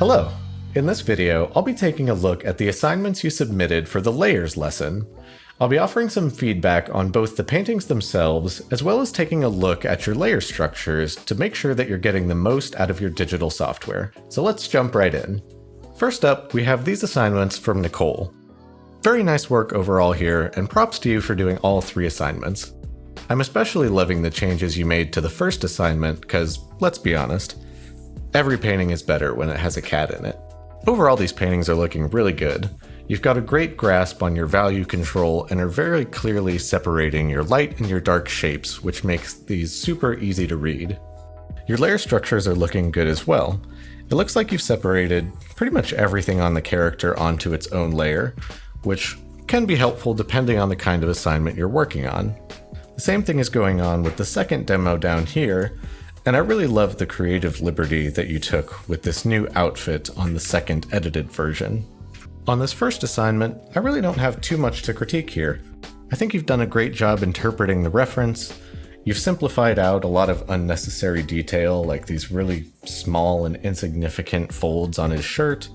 Hello! In this video, I'll be taking a look at the assignments you submitted for the Layers lesson. I'll be offering some feedback on both the paintings themselves, as well as taking a look at your layer structures to make sure that you're getting the most out of your digital software. So let's jump right in. First up, we have these assignments from Nicole. Very nice work overall here, and props to you for doing all 3 assignments. I'm especially loving the changes you made to the first assignment, because, let's be honest, every painting is better when it has a cat in it. Overall, these paintings are looking really good. You've got a great grasp on your value control and are very clearly separating your light and your dark shapes, which makes these super easy to read. Your layer structures are looking good as well. It looks like you've separated pretty much everything on the character onto its own layer, which can be helpful depending on the kind of assignment you're working on. The same thing is going on with the second demo down here, and I really love the creative liberty that you took with this new outfit on the second edited version. On this first assignment, I really don't have too much to critique here. I think you've done a great job interpreting the reference. You've simplified out a lot of unnecessary detail, like these really small and insignificant folds on his shirt.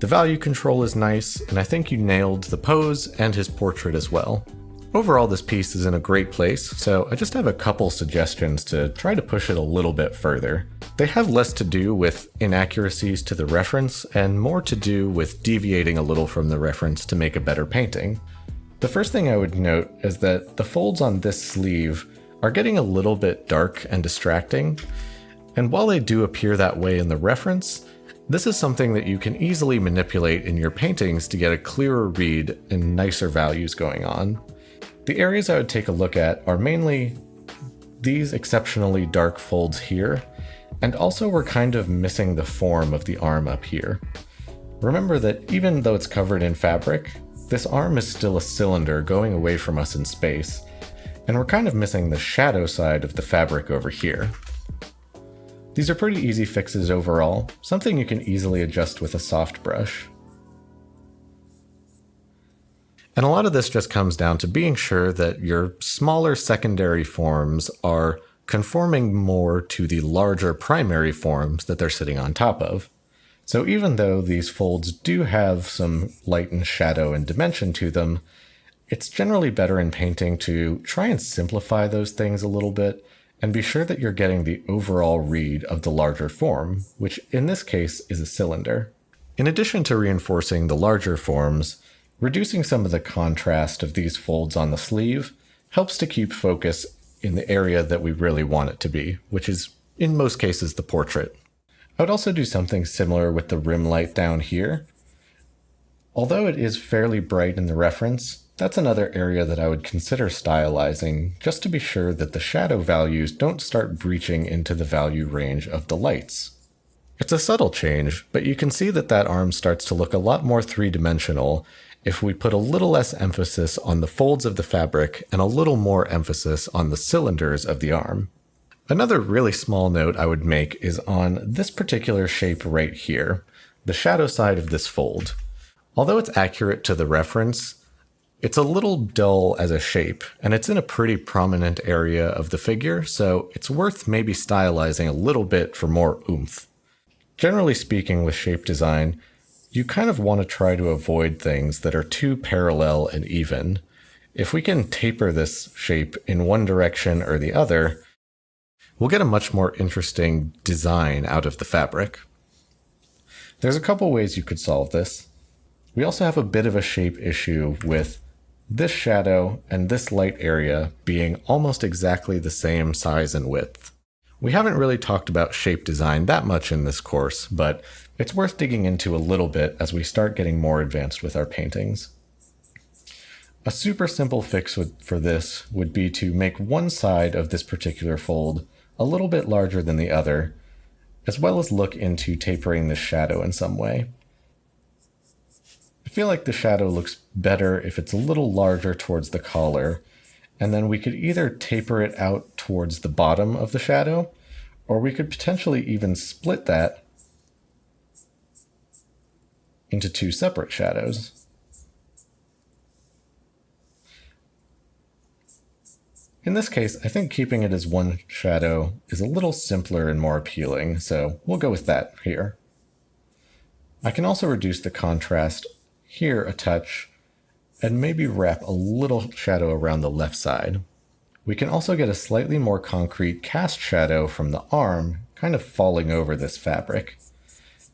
The value control is nice, and I think you nailed the pose and his portrait as well. Overall, this piece is in a great place, so I just have a couple suggestions to try to push it a little bit further. They have less to do with inaccuracies to the reference and more to do with deviating a little from the reference to make a better painting. The first thing I would note is that the folds on this sleeve are getting a little bit dark and distracting, and while they do appear that way in the reference, this is something that you can easily manipulate in your paintings to get a clearer read and nicer values going on. The areas I would take a look at are mainly these exceptionally dark folds here, and also we're kind of missing the form of the arm up here. Remember that even though it's covered in fabric, this arm is still a cylinder going away from us in space, and we're kind of missing the shadow side of the fabric over here. These are pretty easy fixes overall, something you can easily adjust with a soft brush. And a lot of this just comes down to being sure that your smaller secondary forms are conforming more to the larger primary forms that they're sitting on top of. So even though these folds do have some light and shadow and dimension to them, it's generally better in painting to try and simplify those things a little bit and be sure that you're getting the overall read of the larger form, which in this case is a cylinder. In addition to reinforcing the larger forms, reducing some of the contrast of these folds on the sleeve helps to keep focus in the area that we really want it to be, which is, in most cases, the portrait. I would also do something similar with the rim light down here. Although it is fairly bright in the reference, that's another area that I would consider stylizing, just to be sure that the shadow values don't start breaching into the value range of the lights. It's a subtle change, but you can see that that arm starts to look a lot more three-dimensional if we put a little less emphasis on the folds of the fabric and a little more emphasis on the cylinders of the arm. Another really small note I would make is on this particular shape right here, the shadow side of this fold. Although it's accurate to the reference, it's a little dull as a shape, and it's in a pretty prominent area of the figure, so it's worth maybe stylizing a little bit for more oomph. Generally speaking with shape design, you kind of want to try to avoid things that are too parallel and even. If we can taper this shape in one direction or the other, we'll get a much more interesting design out of the fabric. There's a couple ways you could solve this. We also have a bit of a shape issue with this shadow and this light area being almost exactly the same size and width. We haven't really talked about shape design that much in this course, but it's worth digging into a little bit as we start getting more advanced with our paintings. A super simple fix for this would be to make one side of this particular fold a little bit larger than the other, as well as look into tapering the shadow in some way. I feel like the shadow looks better if it's a little larger towards the collar, and then we could either taper it out towards the bottom of the shadow, or we could potentially even split that into 2 separate shadows. In this case, I think keeping it as one shadow is a little simpler and more appealing, so we'll go with that here. I can also reduce the contrast here a touch and maybe wrap a little shadow around the left side. We can also get a slightly more concrete cast shadow from the arm, kind of falling over this fabric.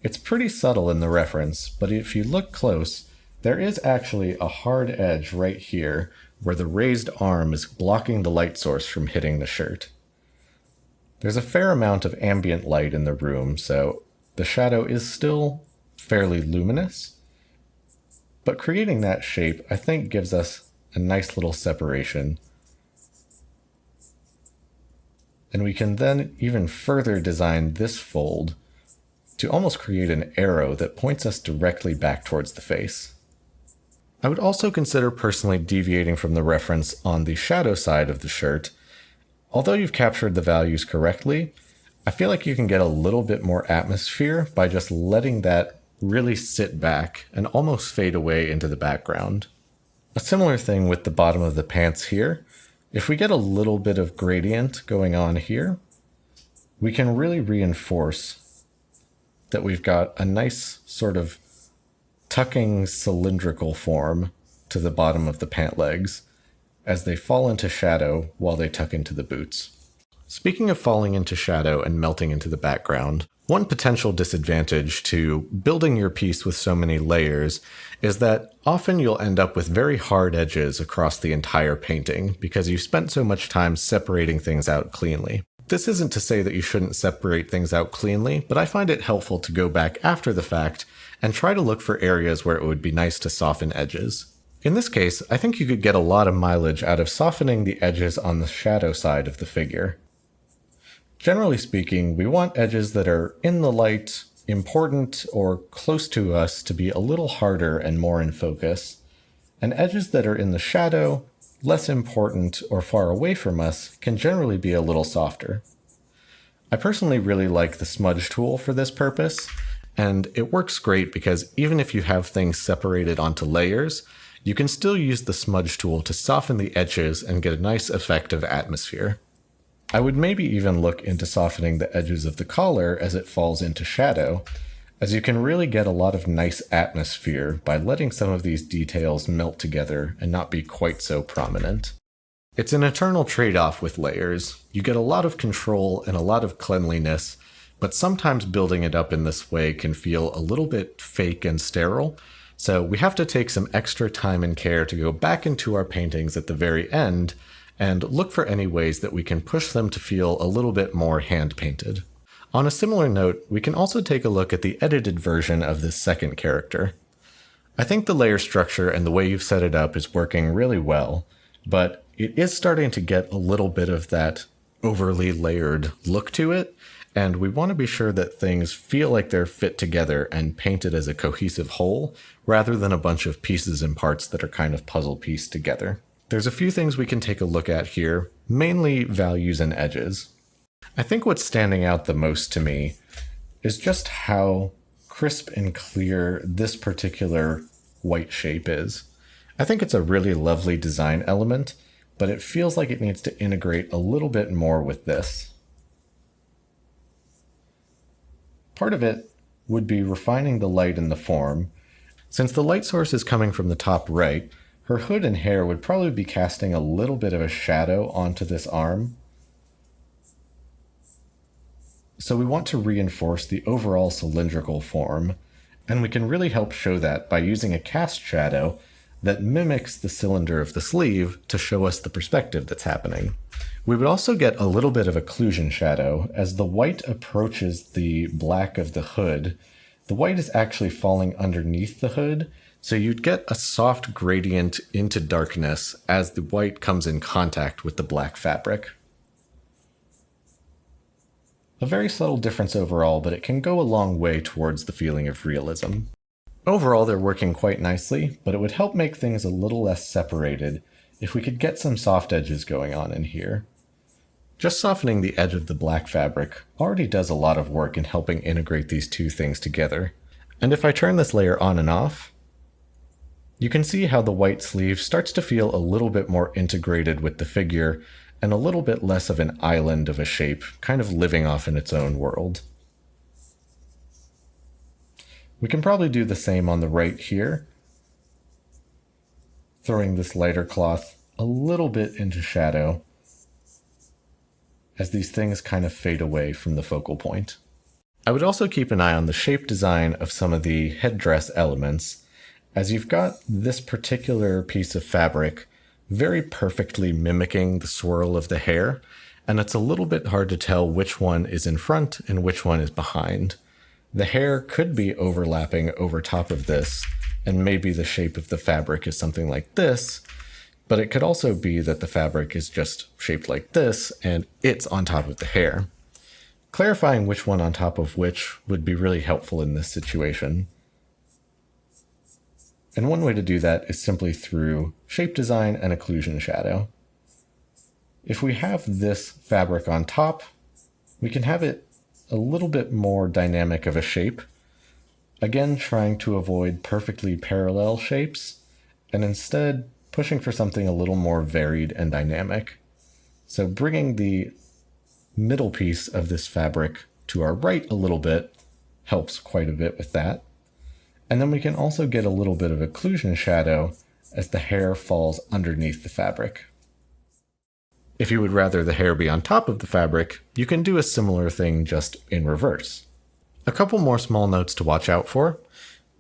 It's pretty subtle in the reference, but if you look close, there is actually a hard edge right here where the raised arm is blocking the light source from hitting the shirt. There's a fair amount of ambient light in the room, so the shadow is still fairly luminous, but creating that shape, I think, gives us a nice little separation. And we can then even further design this fold to almost create an arrow that points us directly back towards the face. I would also consider personally deviating from the reference on the shadow side of the shirt. Although you've captured the values correctly, I feel like you can get a little bit more atmosphere by just letting that really sit back and almost fade away into the background. A similar thing with the bottom of the pants here. If we get a little bit of gradient going on here, we can really reinforce that we've got a nice sort of tucking cylindrical form to the bottom of the pant legs as they fall into shadow while they tuck into the boots. Speaking of falling into shadow and melting into the background, one potential disadvantage to building your piece with so many layers is that often you'll end up with very hard edges across the entire painting because you've spent so much time separating things out cleanly. This isn't to say that you shouldn't separate things out cleanly, but I find it helpful to go back after the fact and try to look for areas where it would be nice to soften edges. In this case, I think you could get a lot of mileage out of softening the edges on the shadow side of the figure. Generally speaking, we want edges that are in the light, important, or close to us to be a little harder and more in focus, and edges that are in the shadow, less important, or far away from us can generally be a little softer. I personally really like the smudge tool for this purpose, and it works great because even if you have things separated onto layers, you can still use the smudge tool to soften the edges and get a nice effect of atmosphere. I would maybe even look into softening the edges of the collar as it falls into shadow, as you can really get a lot of nice atmosphere by letting some of these details melt together and not be quite so prominent. It's an eternal trade-off with layers. You get a lot of control and a lot of cleanliness, but sometimes building it up in this way can feel a little bit fake and sterile, so we have to take some extra time and care to go back into our paintings at the very end and look for any ways that we can push them to feel a little bit more hand-painted. On a similar note, we can also take a look at the edited version of this second character. I think the layer structure and the way you've set it up is working really well, but it is starting to get a little bit of that overly layered look to it, and we want to be sure that things feel like they're fit together and painted as a cohesive whole, rather than a bunch of pieces and parts that are kind of puzzle pieced together. There's a few things we can take a look at here, mainly values and edges. I think what's standing out the most to me is just how crisp and clear this particular white shape is. I think it's a really lovely design element, but it feels like it needs to integrate a little bit more with this. Part of it would be refining the light in the form. Since the light source is coming from the top right, her hood and hair would probably be casting a little bit of a shadow onto this arm. So we want to reinforce the overall cylindrical form, and we can really help show that by using a cast shadow that mimics the cylinder of the sleeve to show us the perspective that's happening. We would also get a little bit of occlusion shadow. As the white approaches the black of the hood, the white is actually falling underneath the hood, so you'd get a soft gradient into darkness as the white comes in contact with the black fabric. A very subtle difference overall, but it can go a long way towards the feeling of realism. Overall, they're working quite nicely, but it would help make things a little less separated if we could get some soft edges going on in here. Just softening the edge of the black fabric already does a lot of work in helping integrate these two things together. And if I turn this layer on and off, you can see how the white sleeve starts to feel a little bit more integrated with the figure and a little bit less of an island of a shape, kind of living off in its own world. We can probably do the same on the right here, throwing this lighter cloth a little bit into shadow as these things kind of fade away from the focal point. I would also keep an eye on the shape design of some of the headdress elements, as you've got this particular piece of fabric very perfectly mimicking the swirl of the hair, and it's a little bit hard to tell which one is in front and which one is behind. The hair could be overlapping over top of this, and maybe the shape of the fabric is something like this, but it could also be that the fabric is just shaped like this and it's on top of the hair. Clarifying which one on top of which would be really helpful in this situation. And one way to do that is simply through shape design and occlusion shadow. If we have this fabric on top, we can have it a little bit more dynamic of a shape. Again, trying to avoid perfectly parallel shapes, and instead pushing for something a little more varied and dynamic. So bringing the middle piece of this fabric to our right a little bit helps quite a bit with that. And then we can also get a little bit of occlusion shadow as the hair falls underneath the fabric. If you would rather the hair be on top of the fabric, you can do a similar thing just in reverse. A couple more small notes to watch out for.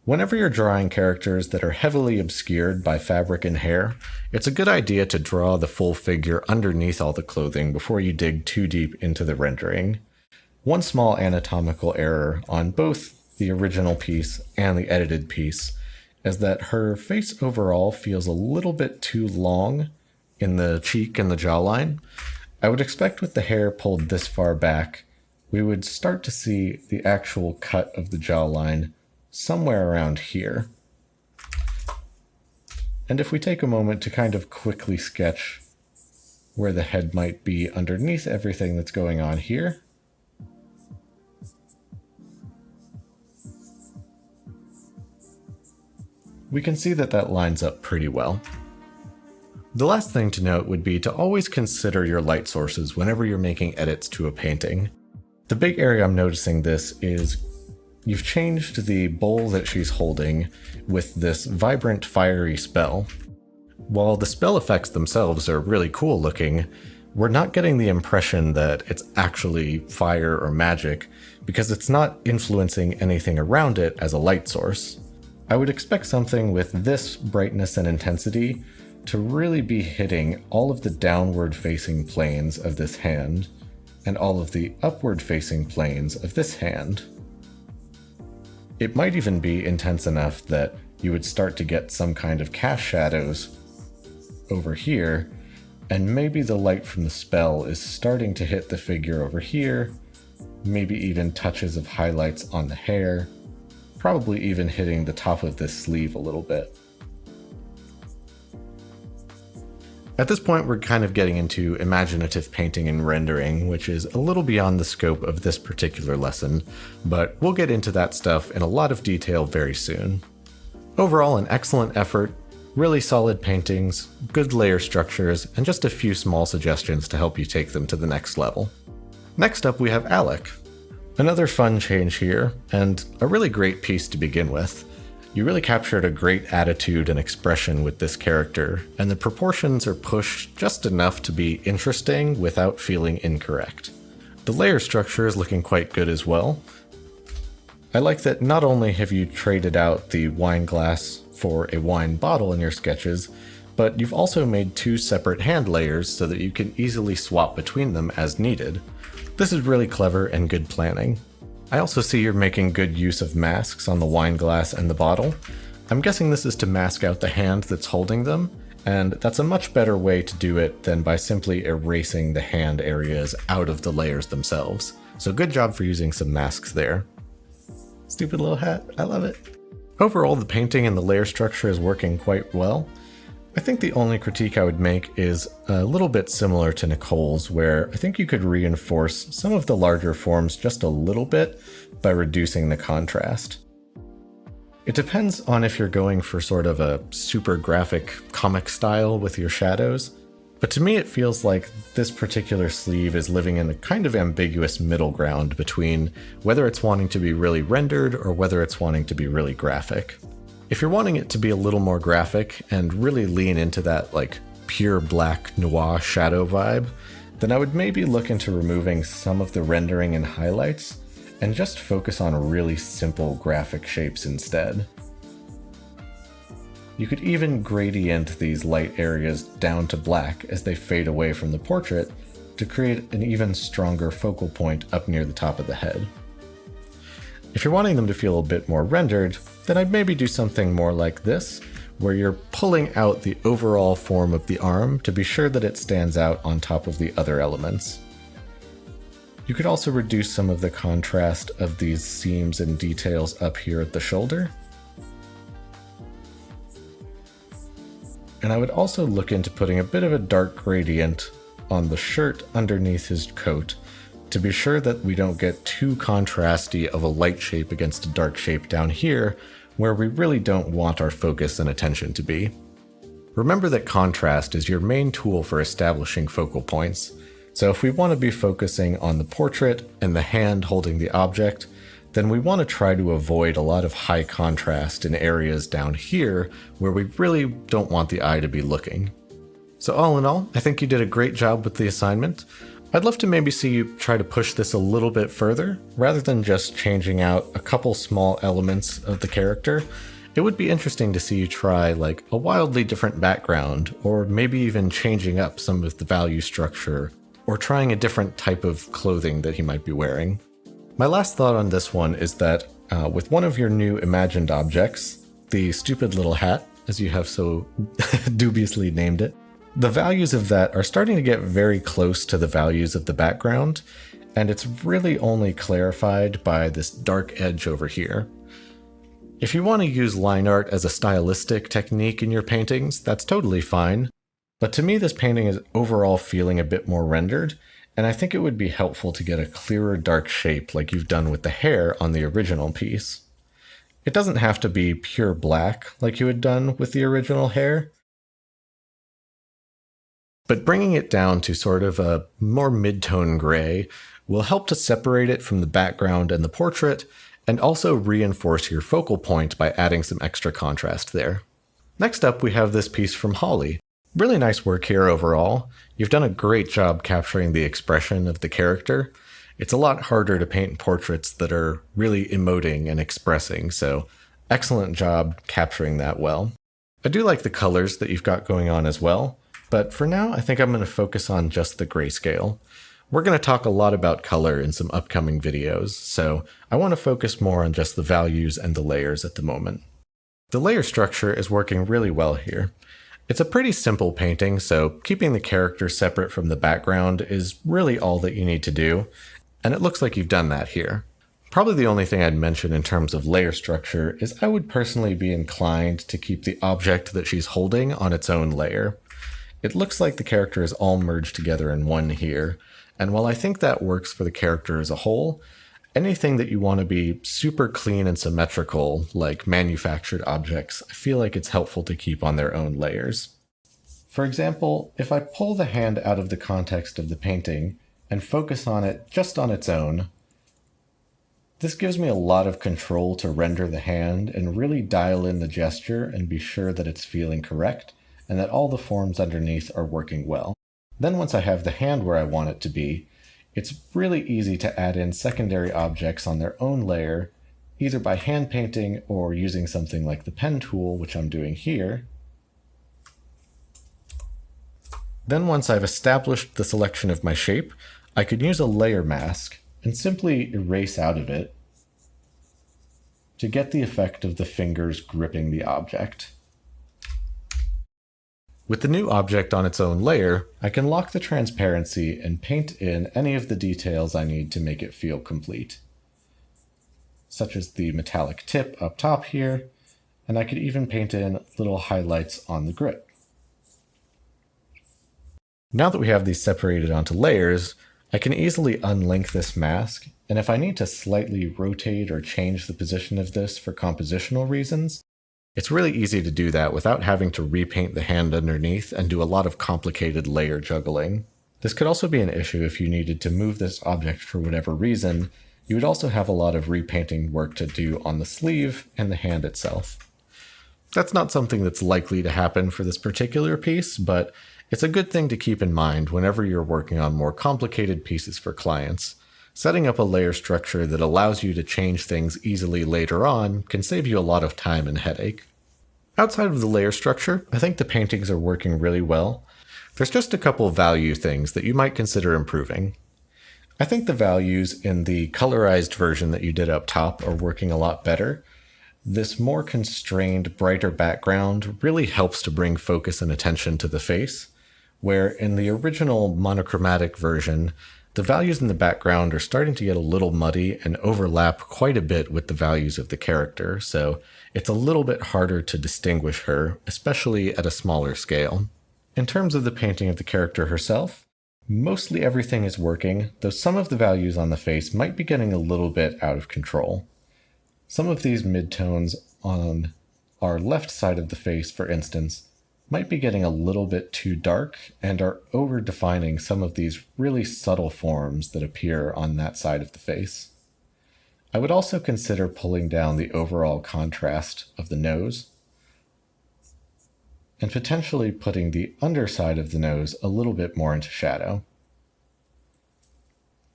Whenever you're drawing characters that are heavily obscured by fabric and hair, it's a good idea to draw the full figure underneath all the clothing before you dig too deep into the rendering. One small anatomical error on both the original piece and the edited piece is that her face overall feels a little bit too long in the cheek and the jawline. I would expect with the hair pulled this far back, we would start to see the actual cut of the jawline somewhere around here. And if we take a moment to kind of quickly sketch where the head might be underneath everything that's going on here, we can see that that lines up pretty well. The last thing to note would be to always consider your light sources whenever you're making edits to a painting. The big area I'm noticing this is you've changed the bowl that she's holding with this vibrant, fiery spell. While the spell effects themselves are really cool looking, we're not getting the impression that it's actually fire or magic because it's not influencing anything around it as a light source. I would expect something with this brightness and intensity to really be hitting all of the downward facing planes of this hand and all of the upward facing planes of this hand. It might even be intense enough that you would start to get some kind of cast shadows over here, and maybe the light from the spell is starting to hit the figure over here, maybe even touches of highlights on the hair, probably even hitting the top of this sleeve a little bit. At this point, we're kind of getting into imaginative painting and rendering, which is a little beyond the scope of this particular lesson, but we'll get into that stuff in a lot of detail very soon. Overall, an excellent effort, really solid paintings, good layer structures, and just a few small suggestions to help you take them to the next level. Next up, we have Alec. Another fun change here, and a really great piece to begin with. You really captured a great attitude and expression with this character, and the proportions are pushed just enough to be interesting without feeling incorrect. The layer structure is looking quite good as well. I like that not only have you traded out the wine glass for a wine bottle in your sketches, but you've also made two separate hand layers so that you can easily swap between them as needed. This is really clever and good planning. I also see you're making good use of masks on the wine glass and the bottle. I'm guessing this is to mask out the hand that's holding them, and that's a much better way to do it than by simply erasing the hand areas out of the layers themselves. So good job for using some masks there. Stupid little hat, I love it. Overall, the painting and the layer structure is working quite well. I think the only critique I would make is a little bit similar to Nicole's, where I think you could reinforce some of the larger forms just a little bit by reducing the contrast. It depends on if you're going for sort of a super graphic comic style with your shadows. But to me, it feels like this particular sleeve is living in a kind of ambiguous middle ground between whether it's wanting to be really rendered or whether it's wanting to be really graphic. If you're wanting it to be a little more graphic and really lean into that like pure black noir shadow vibe, then I would maybe look into removing some of the rendering and highlights and just focus on really simple graphic shapes instead. You could even gradient these light areas down to black as they fade away from the portrait to create an even stronger focal point up near the top of the head. If you're wanting them to feel a bit more rendered, then I'd maybe do something more like this, where you're pulling out the overall form of the arm to be sure that it stands out on top of the other elements. You could also reduce some of the contrast of these seams and details up here at the shoulder. And I would also look into putting a bit of a dark gradient on the shirt underneath his coat to be sure that we don't get too contrasty of a light shape against a dark shape down here where we really don't want our focus and attention to be. Remember that contrast is your main tool for establishing focal points. So if we want to be focusing on the portrait and the hand holding the object, then we want to try to avoid a lot of high contrast in areas down here where we really don't want the eye to be looking. So all in all, I think you did a great job with the assignment. I'd love to maybe see you try to push this a little bit further, rather than just changing out a couple small elements of the character. It would be interesting to see you try like a wildly different background, or maybe even changing up some of the value structure, or trying a different type of clothing that he might be wearing. My last thought on this one is that with one of your new imagined objects, the stupid little hat, as you have so dubiously named it, the values of that are starting to get very close to the values of the background, and it's really only clarified by this dark edge over here. If you want to use line art as a stylistic technique in your paintings, that's totally fine, but to me this painting is overall feeling a bit more rendered, and I think it would be helpful to get a clearer dark shape like you've done with the hair on the original piece. It doesn't have to be pure black like you had done with the original hair, but bringing it down to sort of a more mid-tone gray will help to separate it from the background and the portrait, and also reinforce your focal point by adding some extra contrast there. Next up, we have this piece from Holly. Really nice work here overall. You've done a great job capturing the expression of the character. It's a lot harder to paint portraits that are really emoting and expressing, so excellent job capturing that well. I do like the colors that you've got going on as well. But for now, I think I'm going to focus on just the grayscale. We're going to talk a lot about color in some upcoming videos, so I want to focus more on just the values and the layers at the moment. The layer structure is working really well here. It's a pretty simple painting, so keeping the character separate from the background is really all that you need to do, and it looks like you've done that here. Probably the only thing I'd mention in terms of layer structure is I would personally be inclined to keep the object that she's holding on its own layer. It looks like the character is all merged together in one here, and while I think that works for the character as a whole, anything that you want to be super clean and symmetrical, like manufactured objects, I feel like it's helpful to keep on their own layers. For example, if I pull the hand out of the context of the painting and focus on it just on its own, this gives me a lot of control to render the hand and really dial in the gesture and be sure that it's feeling correct, and that all the forms underneath are working well. Then once I have the hand where I want it to be, it's really easy to add in secondary objects on their own layer, either by hand painting or using something like the pen tool, which I'm doing here. Then once I've established the selection of my shape, I could use a layer mask and simply erase out of it to get the effect of the fingers gripping the object. With the new object on its own layer, I can lock the transparency and paint in any of the details I need to make it feel complete, such as the metallic tip up top here, and I could even paint in little highlights on the grip. Now that we have these separated onto layers, I can easily unlink this mask, and if I need to slightly rotate or change the position of this for compositional reasons, It's really easy to do that without having to repaint the hand underneath and do a lot of complicated layer juggling. This could also be an issue if you needed to move this object for whatever reason. You would also have a lot of repainting work to do on the sleeve and the hand itself. That's not something that's likely to happen for this particular piece, but it's a good thing to keep in mind whenever you're working on more complicated pieces for clients. Setting up a layer structure that allows you to change things easily later on can save you a lot of time and headache. Outside of the layer structure, I think the paintings are working really well. There's just a couple value things that you might consider improving. I think the values in the colorized version that you did up top are working a lot better. This more constrained, brighter background really helps to bring focus and attention to the face, where in the original monochromatic version, the values in the background are starting to get a little muddy and overlap quite a bit with the values of the character, so it's a little bit harder to distinguish her, especially at a smaller scale. In terms of the painting of the character herself, mostly everything is working, though some of the values on the face might be getting a little bit out of control. Some of these midtones on our left side of the face, for instance, might be getting a little bit too dark and are over-defining some of these really subtle forms that appear on that side of the face. I would also consider pulling down the overall contrast of the nose and potentially putting the underside of the nose a little bit more into shadow.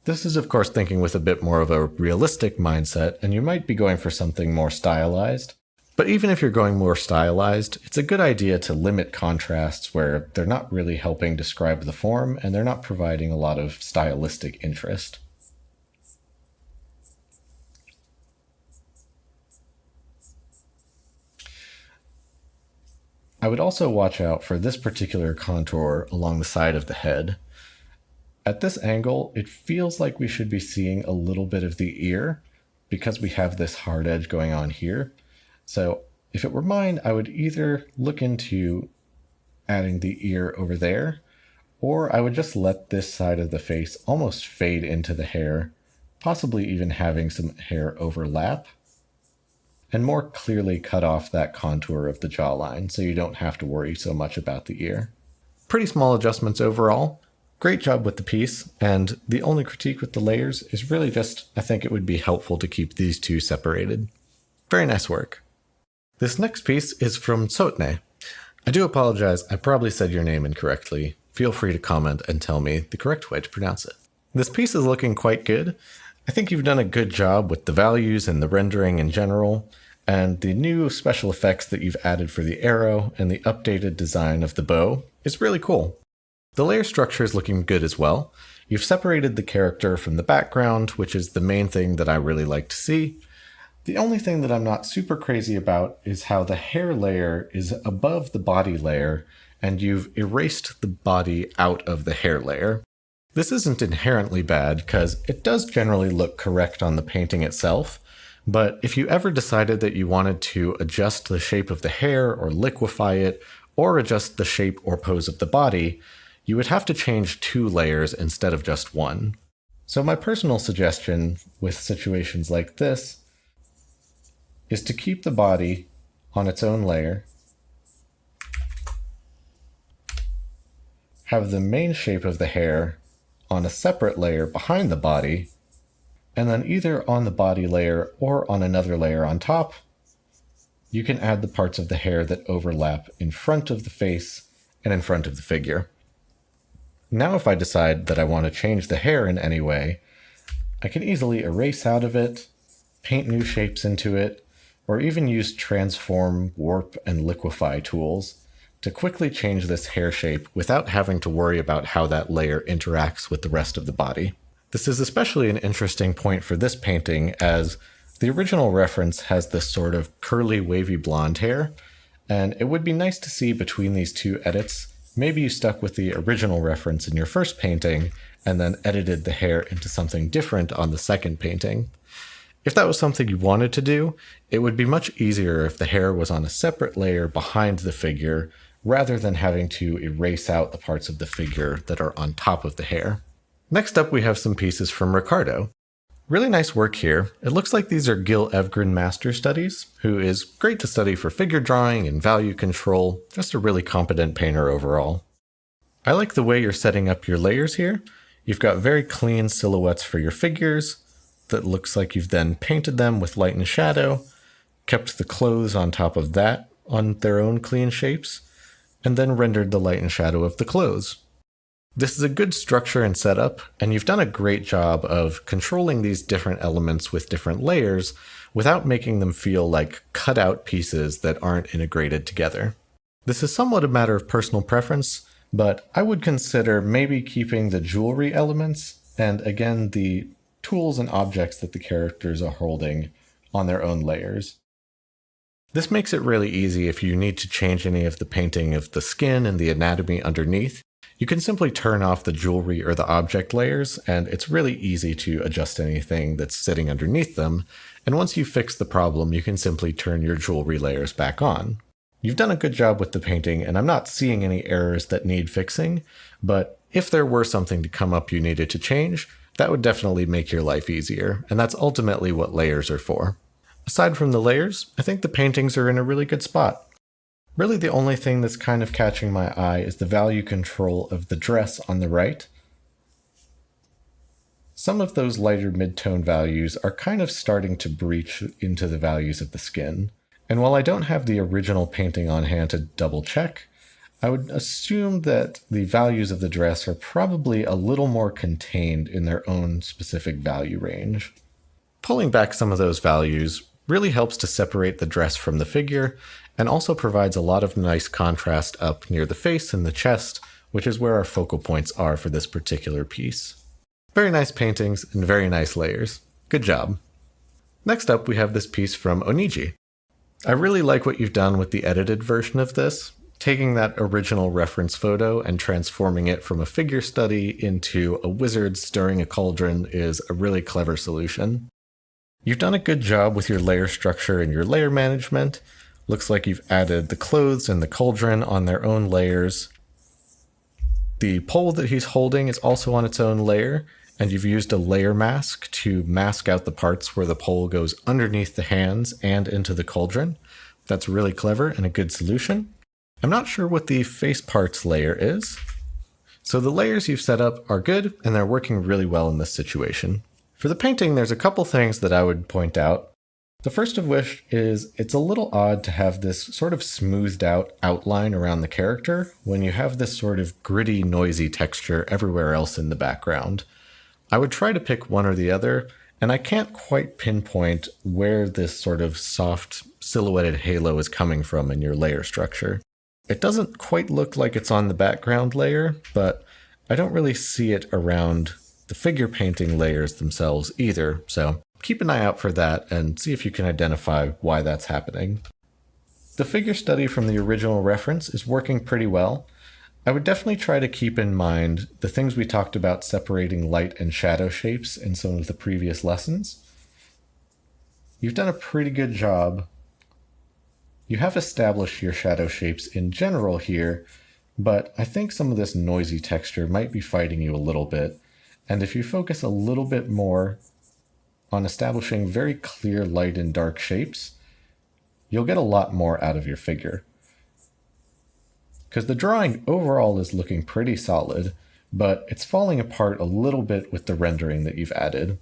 This is, of course, thinking with a bit more of a realistic mindset, and you might be going for something more stylized. But even if you're going more stylized, it's a good idea to limit contrasts where they're not really helping describe the form and they're not providing a lot of stylistic interest. I would also watch out for this particular contour along the side of the head. At this angle, it feels like we should be seeing a little bit of the ear because we have this hard edge going on here. So if it were mine, I would either look into adding the ear over there, or I would just let this side of the face almost fade into the hair, possibly even having some hair overlap, and more clearly cut off that contour of the jawline so you don't have to worry so much about the ear. Pretty small adjustments overall. Great job with the piece, and the only critique with the layers is really just I think it would be helpful to keep these two separated. Very nice work. This next piece is from Tsotne. I do apologize, I probably said your name incorrectly. Feel free to comment and tell me the correct way to pronounce it. This piece is looking quite good. I think you've done a good job with the values and the rendering in general, and the new special effects that you've added for the arrow and the updated design of the bow is really cool. The layer structure is looking good as well. You've separated the character from the background, which is the main thing that I really like to see. The only thing that I'm not super crazy about is how the hair layer is above the body layer, and you've erased the body out of the hair layer. This isn't inherently bad, because it does generally look correct on the painting itself, but if you ever decided that you wanted to adjust the shape of the hair, or liquefy it, or adjust the shape or pose of the body, you would have to change 2 layers instead of just 1. So my personal suggestion with situations like this is to keep the body on its own layer, have the main shape of the hair on a separate layer behind the body, and then either on the body layer or on another layer on top, you can add the parts of the hair that overlap in front of the face and in front of the figure. Now if I decide that I want to change the hair in any way, I can easily erase out of it, paint new shapes into it, or even use transform, warp, and liquefy tools to quickly change this hair shape without having to worry about how that layer interacts with the rest of the body. This is especially an interesting point for this painting, as the original reference has this sort of curly, wavy blonde hair, and it would be nice to see between these 2 edits, maybe you stuck with the original reference in your first painting and then edited the hair into something different on the second painting. If that was something you wanted to do, it would be much easier if the hair was on a separate layer behind the figure, rather than having to erase out the parts of the figure that are on top of the hair. Next up, we have some pieces from Ricardo. Really nice work here. It looks like these are Gil Evgren master studies, who is great to study for figure drawing and value control, just a really competent painter overall. I like the way you're setting up your layers here. You've got very clean silhouettes for your figures that looks like you've then painted them with light and shadow, kept the clothes on top of that on their own clean shapes, and then rendered the light and shadow of the clothes. This is a good structure and setup, and you've done a great job of controlling these different elements with different layers without making them feel like cut out pieces that aren't integrated together. This is somewhat a matter of personal preference, but I would consider maybe keeping the jewelry elements and again the tools and objects that the characters are holding on their own layers. This makes it really easy if you need to change any of the painting of the skin and the anatomy underneath. You can simply turn off the jewelry or the object layers, and it's really easy to adjust anything that's sitting underneath them. And once you fix the problem, you can simply turn your jewelry layers back on. You've done a good job with the painting, and I'm not seeing any errors that need fixing, but if there were something to come up you needed to change, that would definitely make your life easier, and that's ultimately what layers are for. Aside from the layers, I think the paintings are in a really good spot. Really the only thing that's kind of catching my eye is the value control of the dress on the right. Some of those lighter mid-tone values are kind of starting to breach into the values of the skin. And while I don't have the original painting on hand to double check, I would assume that the values of the dress are probably a little more contained in their own specific value range. Pulling back some of those values really helps to separate the dress from the figure, and also provides a lot of nice contrast up near the face and the chest, which is where our focal points are for this particular piece. Very nice paintings and very nice layers. Good job. Next up, we have this piece from Oniji. I really like what you've done with the edited version of this, taking that original reference photo and transforming it from a figure study into a wizard stirring a cauldron is a really clever solution. You've done a good job with your layer structure and your layer management. Looks like you've added the clothes and the cauldron on their own layers. The pole that he's holding is also on its own layer, and you've used a layer mask to mask out the parts where the pole goes underneath the hands and into the cauldron. That's really clever and a good solution. I'm not sure what the face parts layer is. So the layers you've set up are good, and they're working really well in this situation. For the painting, there's a couple things that I would point out. The first of which is it's a little odd to have this sort of smoothed out outline around the character when you have this sort of gritty, noisy texture everywhere else in the background. I would try to pick one or the other, and I can't quite pinpoint where this sort of soft silhouetted halo is coming from in your layer structure. It doesn't quite look like it's on the background layer, but I don't really see it around the figure painting layers themselves either, so keep an eye out for that and see if you can identify why that's happening. The figure study from the original reference is working pretty well. I would definitely try to keep in mind the things we talked about separating light and shadow shapes in some of the previous lessons. You've done a pretty good job. You have established your shadow shapes in general here, but I think some of this noisy texture might be fighting you a little bit. And if you focus a little bit more on establishing very clear light and dark shapes, you'll get a lot more out of your figure. Because the drawing overall is looking pretty solid, but it's falling apart a little bit with the rendering that you've added,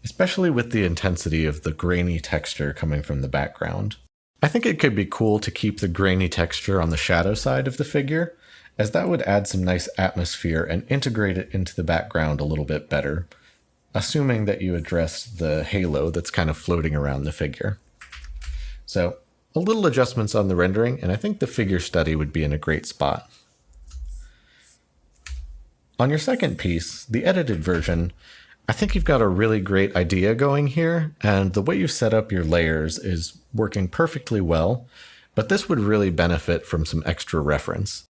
especially with the intensity of the grainy texture coming from the background. I think it could be cool to keep the grainy texture on the shadow side of the figure, as that would add some nice atmosphere and integrate it into the background a little bit better, assuming that you address the halo that's kind of floating around the figure. So, a little adjustments on the rendering, and I think the figure study would be in a great spot. On your second piece, the edited version, I think you've got a really great idea going here, and the way you set up your layers is working perfectly well, but this would really benefit from some extra reference.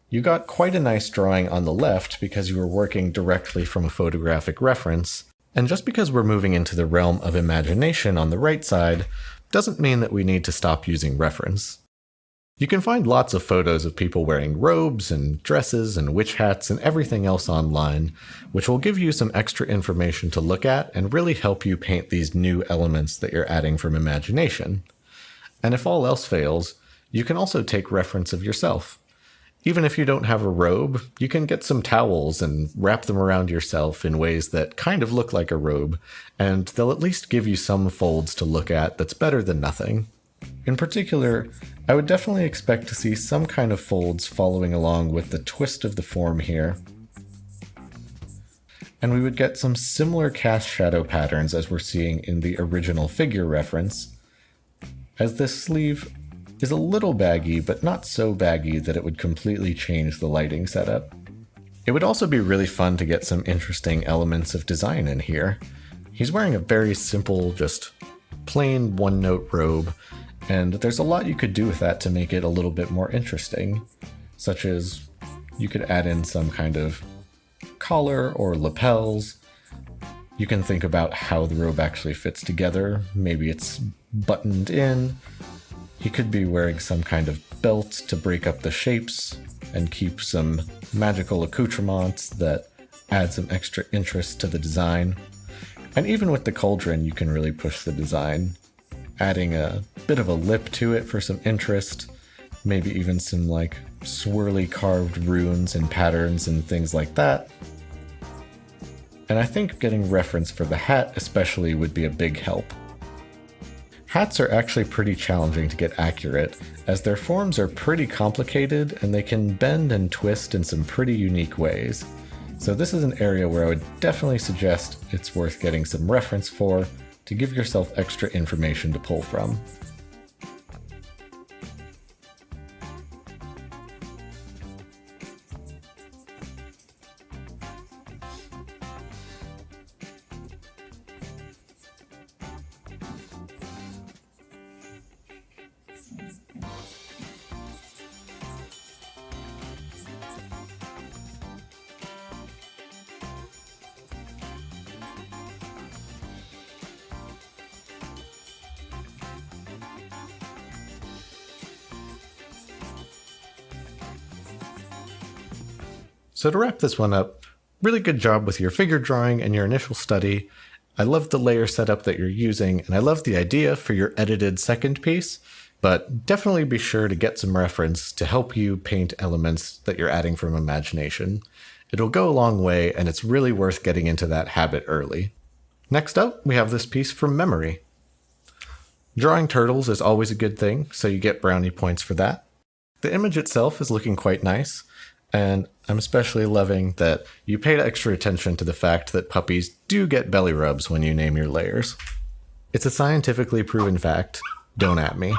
You got quite a nice drawing on the left because you were working directly from a photographic reference, and just because we're moving into the realm of imagination on the right side, doesn't mean that we need to stop using reference. You can find lots of photos of people wearing robes and dresses and witch hats and everything else online, which will give you some extra information to look at and really help you paint these new elements that you're adding from imagination. And if all else fails, you can also take reference of yourself. Even if you don't have a robe, you can get some towels and wrap them around yourself in ways that kind of look like a robe, and they'll at least give you some folds to look at that's better than nothing. In particular, I would definitely expect to see some kind of folds following along with the twist of the form here. And we would get some similar cast shadow patterns as we're seeing in the original figure reference, as this sleeve is a little baggy, but not so baggy that it would completely change the lighting setup. It would also be really fun to get some interesting elements of design in here. He's wearing a very simple, just plain one-note robe, and there's a lot you could do with that to make it a little bit more interesting, such as you could add in some kind of collar or lapels. You can think about how the robe actually fits together. Maybe it's buttoned in. He could be wearing some kind of belt to break up the shapes and keep some magical accoutrements that add some extra interest to the design. And even with the cauldron, you can really push the design, adding a bit of a lip to it for some interest, maybe even some like swirly carved runes and patterns and things like that. And I think getting reference for the hat especially would be a big help. Hats are actually pretty challenging to get accurate, as their forms are pretty complicated and they can bend and twist in some pretty unique ways. So this is an area where I would definitely suggest it's worth getting some reference for to give yourself extra information to pull from. So to wrap this one up, really good job with your figure drawing and your initial study. I love the layer setup that you're using, and I love the idea for your edited second piece, but definitely be sure to get some reference to help you paint elements that you're adding from imagination. It'll go a long way, and it's really worth getting into that habit early. Next up, we have this piece from memory. Drawing turtles is always a good thing, so you get brownie points for that. The image itself is looking quite nice, and I'm especially loving that you paid extra attention to the fact that puppies do get belly rubs when you name your layers. It's a scientifically proven fact. Don't at me.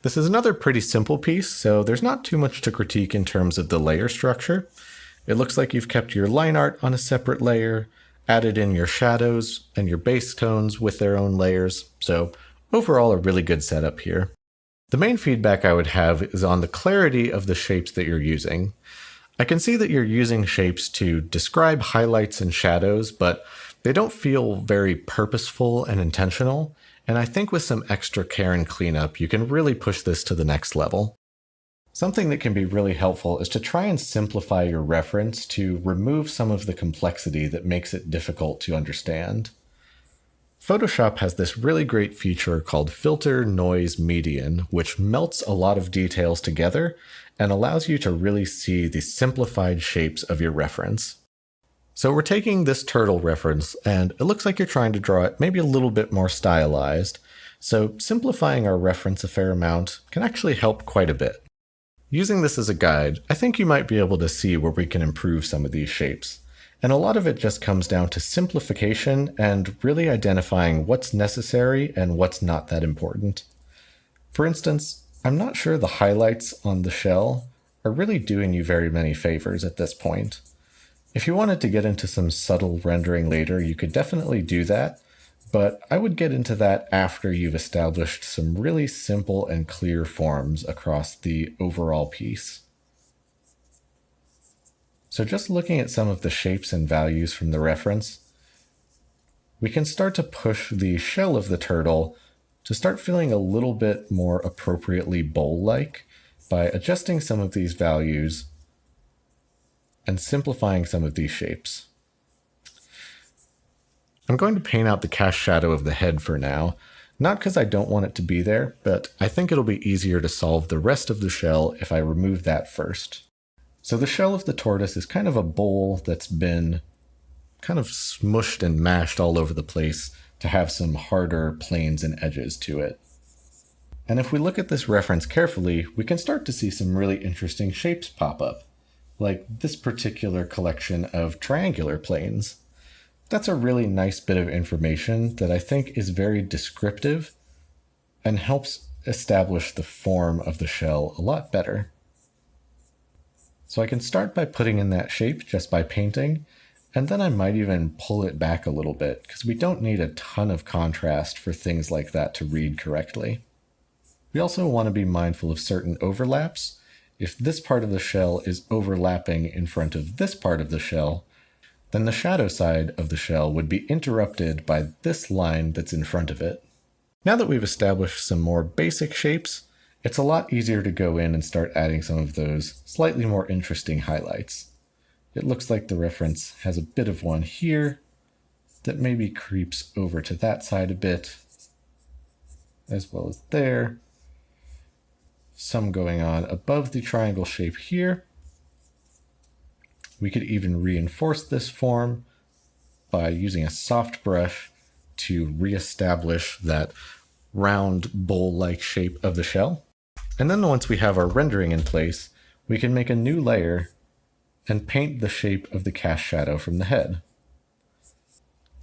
This is another pretty simple piece, so there's not too much to critique in terms of the layer structure. It looks like you've kept your line art on a separate layer, added in your shadows and your base tones with their own layers, so overall a really good setup here. The main feedback I would have is on the clarity of the shapes that you're using. I can see that you're using shapes to describe highlights and shadows, but they don't feel very purposeful and intentional, and I think with some extra care and cleanup, you can really push this to the next level. Something that can be really helpful is to try and simplify your reference to remove some of the complexity that makes it difficult to understand. Photoshop has this really great feature called Filter Noise Median, which melts a lot of details together and allows you to really see the simplified shapes of your reference. So we're taking this turtle reference, and it looks like you're trying to draw it maybe a little bit more stylized, so simplifying our reference a fair amount can actually help quite a bit. Using this as a guide, I think you might be able to see where we can improve some of these shapes. And a lot of it just comes down to simplification and really identifying what's necessary and what's not that important. For instance, I'm not sure the highlights on the shell are really doing you very many favors at this point. If you wanted to get into some subtle rendering later, you could definitely do that, but I would get into that after you've established some really simple and clear forms across the overall piece. So just looking at some of the shapes and values from the reference, we can start to push the shell of the turtle to start feeling a little bit more appropriately bowl-like, by adjusting some of these values and simplifying some of these shapes. I'm going to paint out the cast shadow of the head for now, not because I don't want it to be there, but I think it'll be easier to solve the rest of the shell if I remove that first. So the shell of the tortoise is kind of a bowl that's been kind of smushed and mashed all over the place to have some harder planes and edges to it. And if we look at this reference carefully, we can start to see some really interesting shapes pop up, like this particular collection of triangular planes. That's a really nice bit of information that I think is very descriptive and helps establish the form of the shell a lot better. So I can start by putting in that shape just by painting, and then I might even pull it back a little bit because we don't need a ton of contrast for things like that to read correctly. We also want to be mindful of certain overlaps. If this part of the shell is overlapping in front of this part of the shell, then the shadow side of the shell would be interrupted by this line that's in front of it. Now that we've established some more basic shapes, it's a lot easier to go in and start adding some of those slightly more interesting highlights. It looks like the reference has a bit of one here that maybe creeps over to that side a bit, as well as there. Some going on above the triangle shape here. We could even reinforce this form by using a soft brush to reestablish that round bowl-like shape of the shell. And then once we have our rendering in place, we can make a new layer and paint the shape of the cast shadow from the head.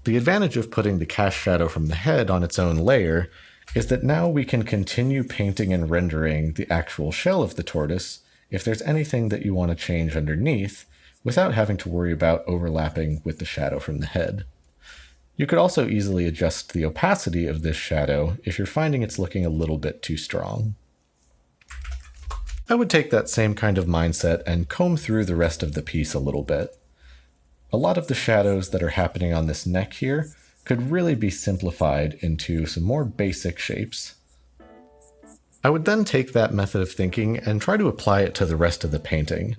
The advantage of putting the cast shadow from the head on its own layer is that now we can continue painting and rendering the actual shell of the tortoise if there's anything that you want to change underneath, without having to worry about overlapping with the shadow from the head. You could also easily adjust the opacity of this shadow if you're finding it's looking a little bit too strong. I would take that same kind of mindset and comb through the rest of the piece a little bit. A lot of the shadows that are happening on this neck here could really be simplified into some more basic shapes. I would then take that method of thinking and try to apply it to the rest of the painting.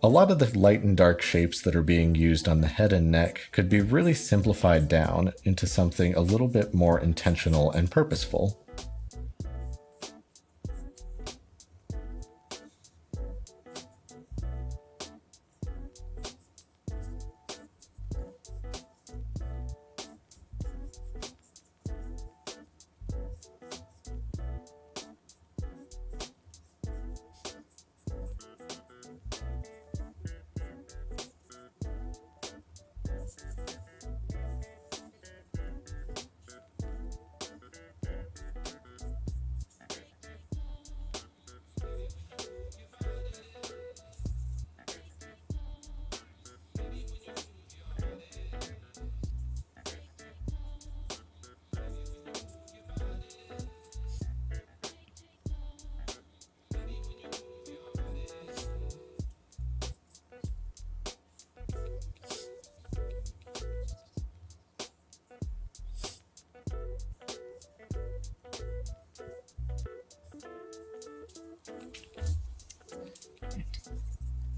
A lot of the light and dark shapes that are being used on the head and neck could be really simplified down into something a little bit more intentional and purposeful.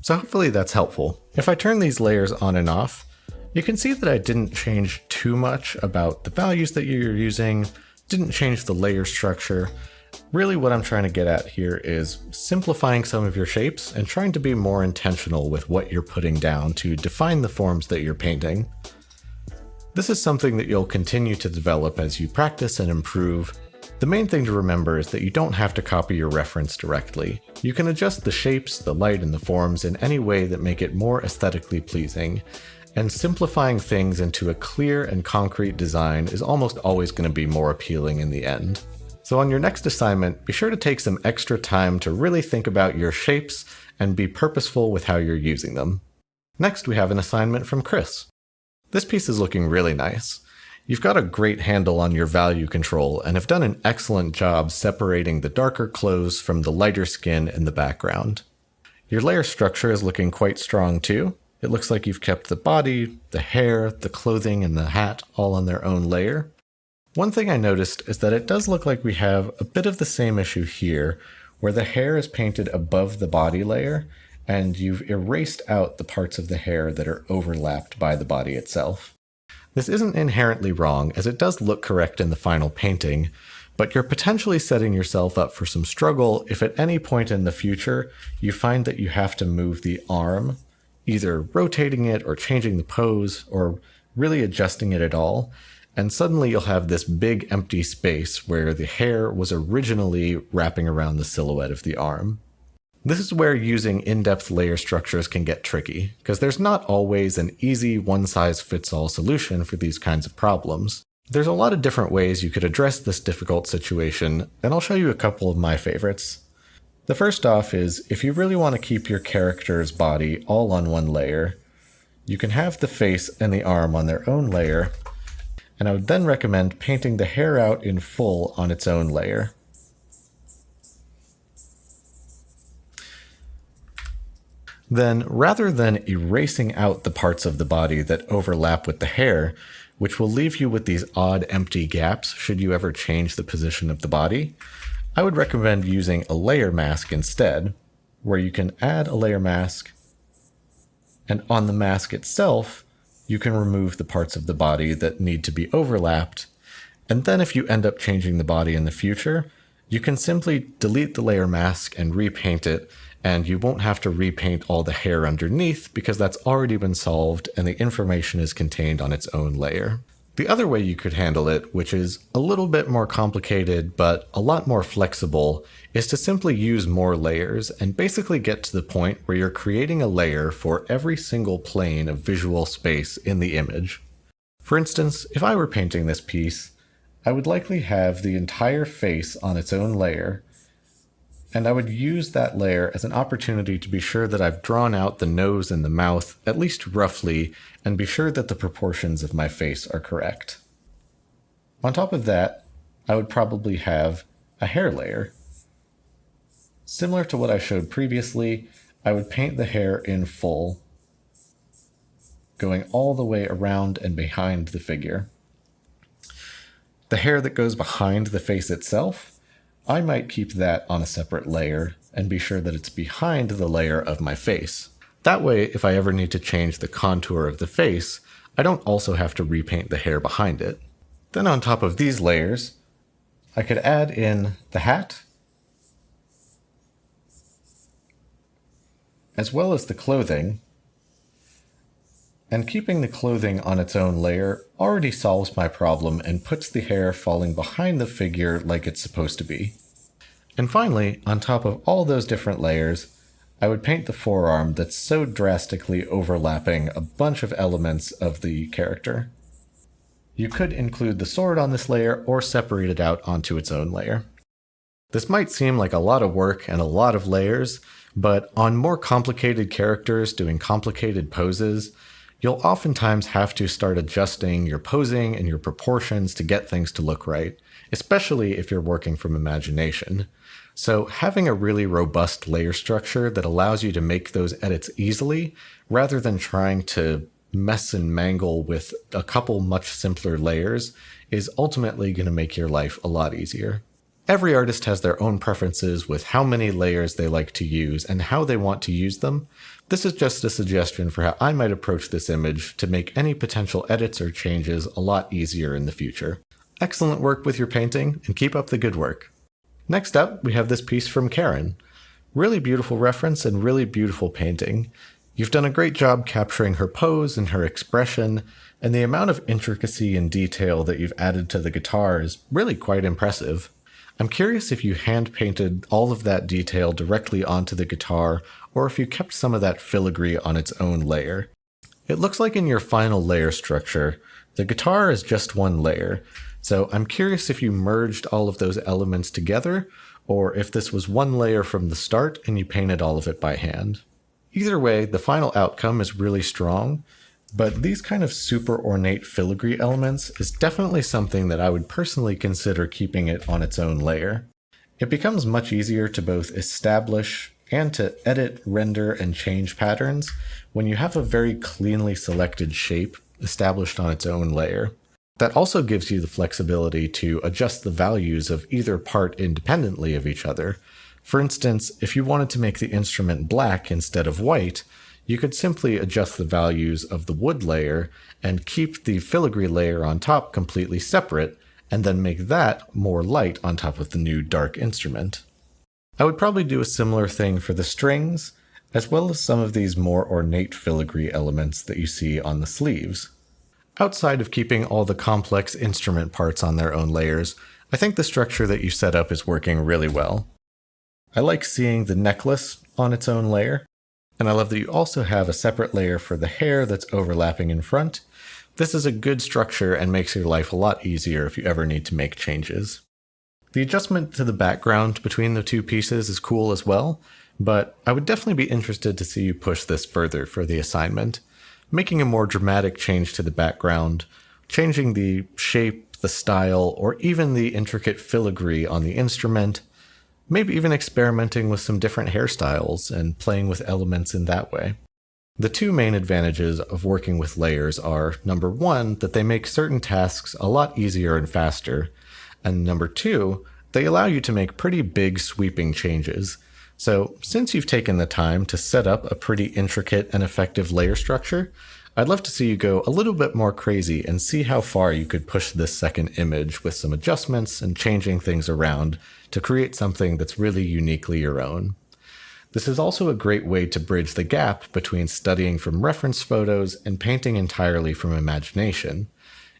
So hopefully that's helpful. If I turn these layers on and off, you can see that I didn't change too much about the values that you're using, didn't change the layer structure. Really what I'm trying to get at here is simplifying some of your shapes and trying to be more intentional with what you're putting down to define the forms that you're painting. This is something that you'll continue to develop as you practice and improve. The main thing to remember is that you don't have to copy your reference directly. You can adjust the shapes, the light, and the forms in any way that make it more aesthetically pleasing, and simplifying things into a clear and concrete design is almost always going to be more appealing in the end. So on your next assignment, be sure to take some extra time to really think about your shapes and be purposeful with how you're using them. Next, we have an assignment from Chris. This piece is looking really nice. You've got a great handle on your value control and have done an excellent job separating the darker clothes from the lighter skin in the background. Your layer structure is looking quite strong too. It looks like you've kept the body, the hair, the clothing, and the hat all on their own layer. One thing I noticed is that it does look like we have a bit of the same issue here, where the hair is painted above the body layer, and you've erased out the parts of the hair that are overlapped by the body itself. This isn't inherently wrong, as it does look correct in the final painting, but you're potentially setting yourself up for some struggle if at any point in the future you find that you have to move the arm, either rotating it or changing the pose or really adjusting it at all, and suddenly you'll have this big empty space where the hair was originally wrapping around the silhouette of the arm. This is where using in-depth layer structures can get tricky, because there's not always an easy one-size-fits-all solution for these kinds of problems. There's a lot of different ways you could address this difficult situation, and I'll show you a couple of my favorites. The first off is, if you really want to keep your character's body all on one layer, you can have the face and the arm on their own layer, and I would then recommend painting the hair out in full on its own layer. Then, rather than erasing out the parts of the body that overlap with the hair, which will leave you with these odd empty gaps should you ever change the position of the body, I would recommend using a layer mask instead, where you can add a layer mask, and on the mask itself, you can remove the parts of the body that need to be overlapped, and then if you end up changing the body in the future, you can simply delete the layer mask and repaint it, and you won't have to repaint all the hair underneath because that's already been solved and the information is contained on its own layer. The other way you could handle it, which is a little bit more complicated but a lot more flexible, is to simply use more layers and basically get to the point where you're creating a layer for every single plane of visual space in the image. For instance, if I were painting this piece, I would likely have the entire face on its own layer, and I would use that layer as an opportunity to be sure that I've drawn out the nose and the mouth, at least roughly, and be sure that the proportions of my face are correct. On top of that, I would probably have a hair layer. Similar to what I showed previously, I would paint the hair in full, going all the way around and behind the figure. The hair that goes behind the face itself, I might keep that on a separate layer and be sure that it's behind the layer of my face. That way, if I ever need to change the contour of the face, I don't also have to repaint the hair behind it. Then on top of these layers, I could add in the hat, as well as the clothing, and keeping the clothing on its own layer already solves my problem and puts the hair falling behind the figure like it's supposed to be. And finally, on top of all those different layers, I would paint the forearm that's so drastically overlapping a bunch of elements of the character. You could include the sword on this layer or separate it out onto its own layer. This might seem like a lot of work and a lot of layers, but on more complicated characters doing complicated poses, you'll oftentimes have to start adjusting your posing and your proportions to get things to look right, especially if you're working from imagination. So having a really robust layer structure that allows you to make those edits easily, rather than trying to mess and mangle with a couple much simpler layers, is ultimately going to make your life a lot easier. Every artist has their own preferences with how many layers they like to use and how they want to use them. This is just a suggestion for how I might approach this image to make any potential edits or changes a lot easier in the future. Excellent work with your painting, and keep up the good work. Next up, we have this piece from Karen. Really beautiful reference and really beautiful painting. You've done a great job capturing her pose and her expression, and the amount of intricacy and detail that you've added to the guitar is really quite impressive. I'm curious if you hand-painted all of that detail directly onto the guitar, or if you kept some of that filigree on its own layer. It looks like in your final layer structure, the guitar is just one layer, so I'm curious if you merged all of those elements together, or if this was one layer from the start and you painted all of it by hand. Either way, the final outcome is really strong, but these kind of super ornate filigree elements is definitely something that I would personally consider keeping it on its own layer. It becomes much easier to both establish and to edit, render, and change patterns when you have a very cleanly selected shape established on its own layer. That also gives you the flexibility to adjust the values of either part independently of each other. For instance, if you wanted to make the instrument black instead of white, you could simply adjust the values of the wood layer and keep the filigree layer on top completely separate, and then make that more light on top of the new dark instrument. I would probably do a similar thing for the strings, as well as some of these more ornate filigree elements that you see on the sleeves. Outside of keeping all the complex instrument parts on their own layers, I think the structure that you set up is working really well. I like seeing the necklace on its own layer, and I love that you also have a separate layer for the hair that's overlapping in front. This is a good structure and makes your life a lot easier if you ever need to make changes. The adjustment to the background between the two pieces is cool as well, but I would definitely be interested to see you push this further for the assignment, making a more dramatic change to the background, changing the shape, the style, or even the intricate filigree on the instrument, maybe even experimenting with some different hairstyles and playing with elements in that way. The two main advantages of working with layers are, number one, that they make certain tasks a lot easier and faster, and number two, they allow you to make pretty big sweeping changes. So since you've taken the time to set up a pretty intricate and effective layer structure, I'd love to see you go a little bit more crazy and see how far you could push this second image with some adjustments and changing things around to create something that's really uniquely your own. This is also a great way to bridge the gap between studying from reference photos and painting entirely from imagination.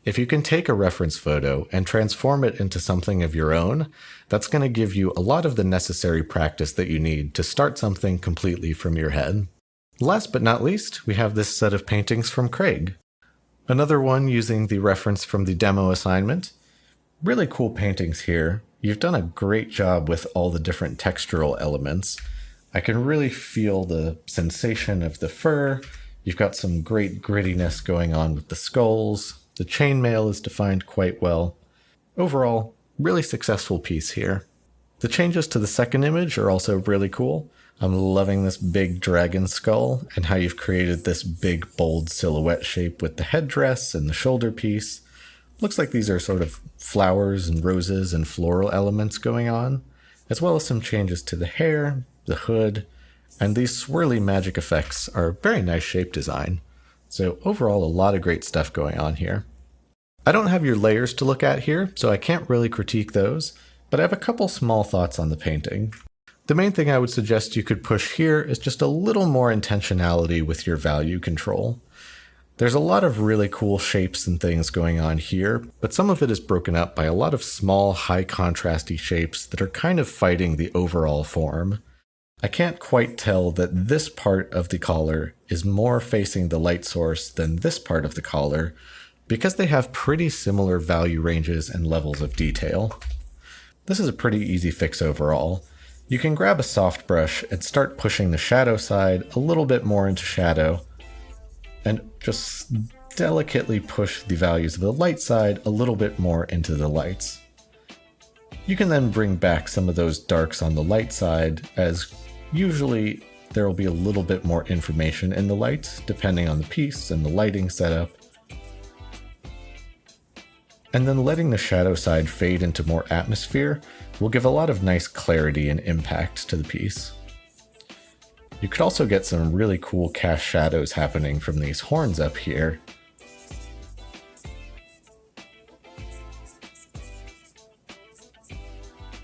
If you can take a reference photo and transform it into something of your own, that's going to give you a lot of the necessary practice that you need to start something completely from your head. Last but not least, we have this set of paintings from Craig. Another one using the reference from the demo assignment. Really cool paintings here. You've done a great job with all the different textural elements. I can really feel the sensation of the fur. You've got some great grittiness going on with the skulls. The chainmail is defined quite well. Overall, really successful piece here. The changes to the second image are also really cool. I'm loving this big dragon skull and how you've created this big bold silhouette shape with the headdress and the shoulder piece. Looks like these are sort of flowers and roses and floral elements going on, as well as some changes to the hair, the hood, and these swirly magic effects are a very nice shape design. So overall, a lot of great stuff going on here. I don't have your layers to look at here, so I can't really critique those, but I have a couple small thoughts on the painting. The main thing I would suggest you could push here is just a little more intentionality with your value control. There's a lot of really cool shapes and things going on here, but some of it is broken up by a lot of small, high contrasty shapes that are kind of fighting the overall form. I can't quite tell that this part of the collar is more facing the light source than this part of the collar, because they have pretty similar value ranges and levels of detail. This is a pretty easy fix overall. You can grab a soft brush and start pushing the shadow side a little bit more into shadow, and just delicately push the values of the light side a little bit more into the lights. You can then bring back some of those darks on the light side, as usually there will be a little bit more information in the lights depending on the piece and the lighting setup. And then letting the shadow side fade into more atmosphere will give a lot of nice clarity and impact to the piece. You could also get some really cool cast shadows happening from these horns up here.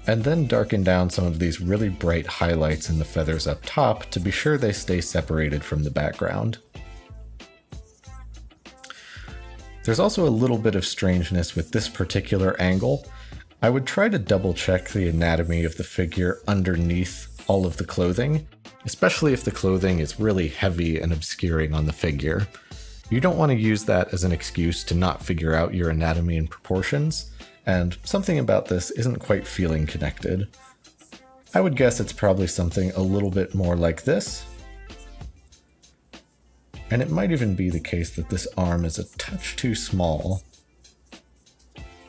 And then darken down some of these really bright highlights in the feathers up top to be sure they stay separated from the background. There's also a little bit of strangeness with this particular angle. I would try to double check the anatomy of the figure underneath all of the clothing, especially if the clothing is really heavy and obscuring on the figure. You don't want to use that as an excuse to not figure out your anatomy and proportions, and something about this isn't quite feeling connected. I would guess it's probably something a little bit more like this. And it might even be the case that this arm is a touch too small.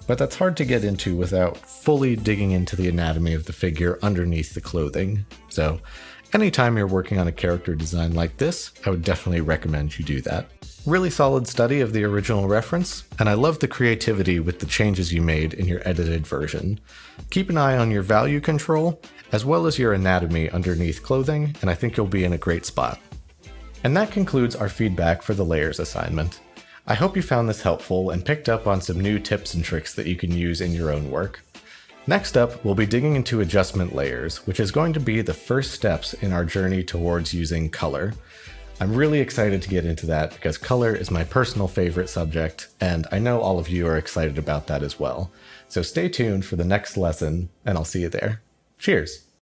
But that's hard to get into without fully digging into the anatomy of the figure underneath the clothing. So Anytime you're working on a character design like this, I would definitely recommend you do that. Really solid study of the original reference, and I love the creativity with the changes you made in your edited version. Keep an eye on your value control, as well as your anatomy underneath clothing, and I think you'll be in a great spot. And that concludes our feedback for the layers assignment. I hope you found this helpful and picked up on some new tips and tricks that you can use in your own work. Next up, we'll be digging into adjustment layers, which is going to be the first steps in our journey towards using color. I'm really excited to get into that because color is my personal favorite subject, and I know all of you are excited about that as well. So stay tuned for the next lesson, and I'll see you there. Cheers!